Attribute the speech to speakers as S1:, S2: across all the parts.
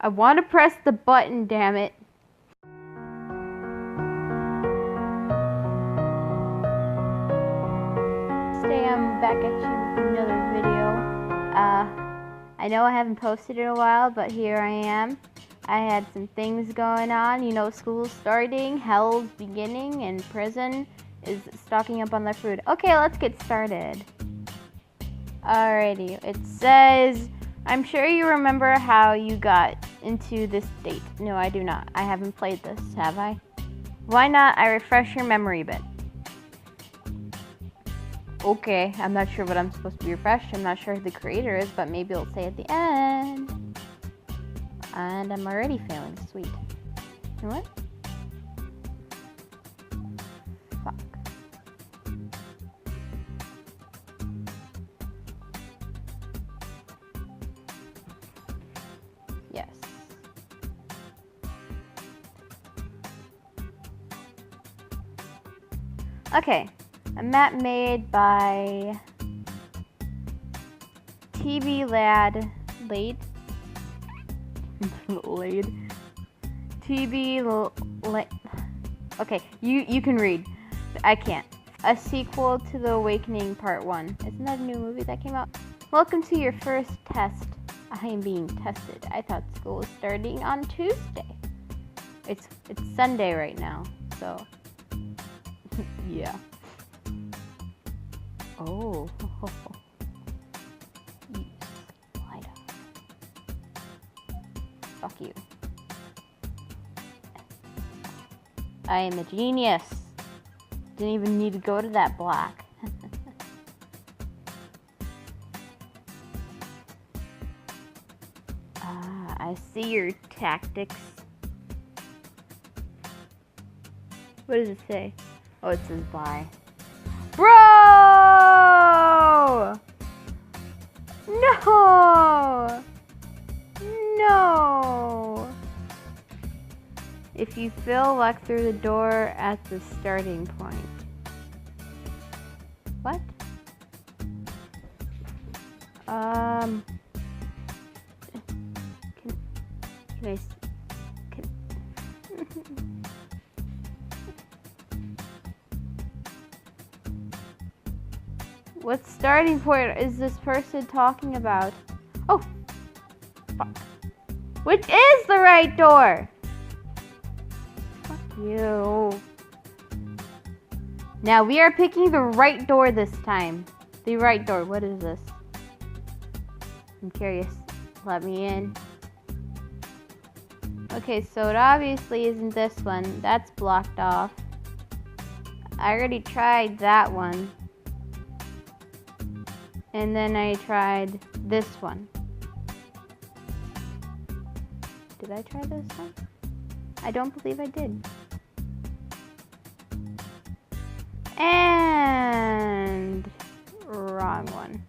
S1: I want to press the button, damn it. Today I'm back at you with another video. I know I haven't posted in a while, but here I am. I had some things going on. You know, school's starting, hell's beginning, and prison is stocking up on their food. Okay, let's get started. Alrighty, it says, I'm sure you remember how you got into this state. No, I do not. I haven't played this, have I? Why not? I refresh your memory a bit. Okay, I'm not sure what I'm supposed to be refreshed. I'm not sure who the creator is, but maybe it'll say at the end. And I'm already failing. Sweet. You know what? Fuck. Yes. Okay. A map made by TB Lad Lade. Lade. TB Lade. Okay, you can read. I can't. A sequel to The Awakening Part 1. Isn't that a new movie that came out? Welcome to your first test. I am being tested. I thought school was starting on Tuesday. It's Sunday right now, so yeah. Oh. You slide up. Fuck you. I am a genius. Didn't even need to go to that block. I see your tactics. What does it say? Oh, it says bye. Bro! No! No! If you fail, walk through the door at the starting point. What? Can I... What starting point is this person talking about? Oh! Fuck. Which is the right door? Fuck you. Now we are picking the right door this time. The right door. What is this? I'm curious. Let me in. Okay, so it obviously isn't this one. That's blocked off. I already tried that one. And then I tried this one. Did I try this one? I don't believe I did. And wrong one.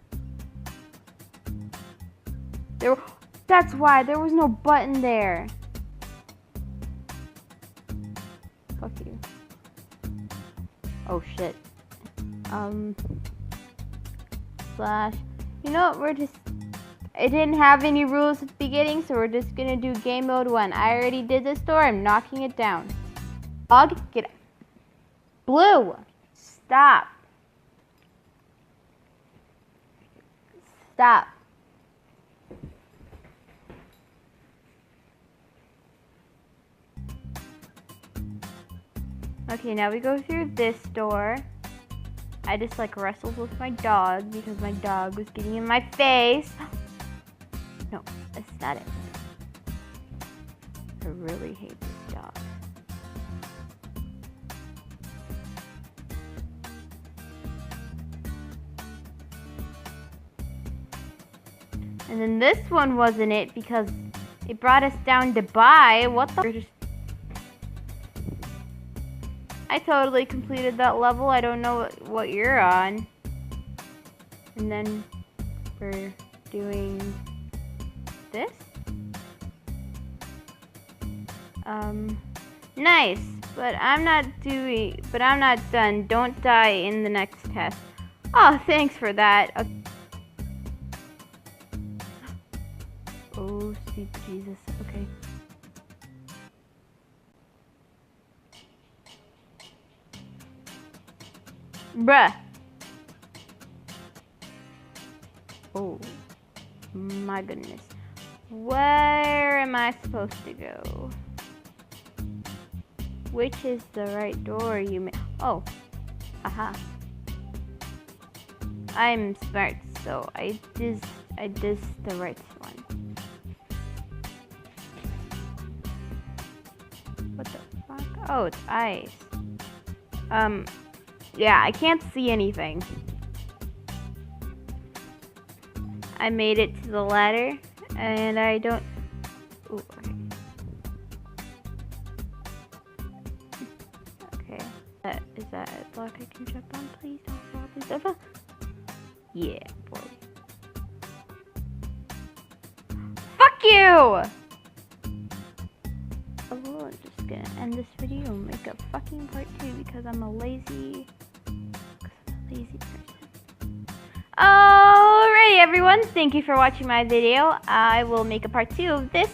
S1: That's why there was no button there. Fuck you. Oh shit. Slash. You know what? It didn't have any rules at the beginning, so we're just gonna do game mode 1. I already did this door. I'm knocking it down. Dog, get up. Blue. Stop. Stop. Okay, now we go through this door. I just like wrestled with my dog because my dog was getting in my face. No, that's not it. I really hate this dog. And then this one wasn't it because it brought us down to buy. What the? I totally completed that level. I don't know what you're on. And then we're doing this. Nice, but I'm not done. Don't die in the next test. Oh, thanks for that. Oh, sweet Jesus. Okay. Bruh. Oh, my goodness. Where am I supposed to go? Which is the right door you may... Oh. Aha. I'm smart, so I did the right one. What the fuck? Oh, it's ice. Yeah, I can't see anything. I made it to the ladder, and I don't... Ooh, okay. Okay. Is that a block I can jump on, please? Don't fall, please don't fall. Yeah, boy. Fuck you! Oh, I'm just gonna end this video and make a fucking part 2 because I'm a lazy person. Alrighty, everyone. Thank you for watching my video. I will make a part 2 of this.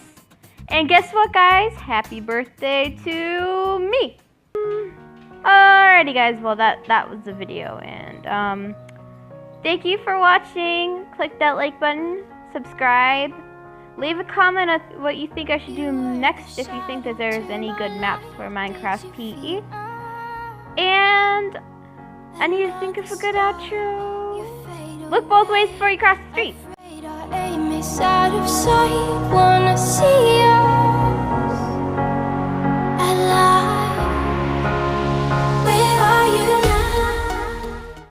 S1: And guess what, guys? Happy birthday to me. Alrighty, guys. Well, that was the video. And, thank you for watching. Click that like button. Subscribe. Leave a comment on what you think I should do next if you think that there's any good maps for Minecraft PE. And I need to think of a good outro. Look both ways before you cross the street.
S2: Aim is out of sight, wanna see ya.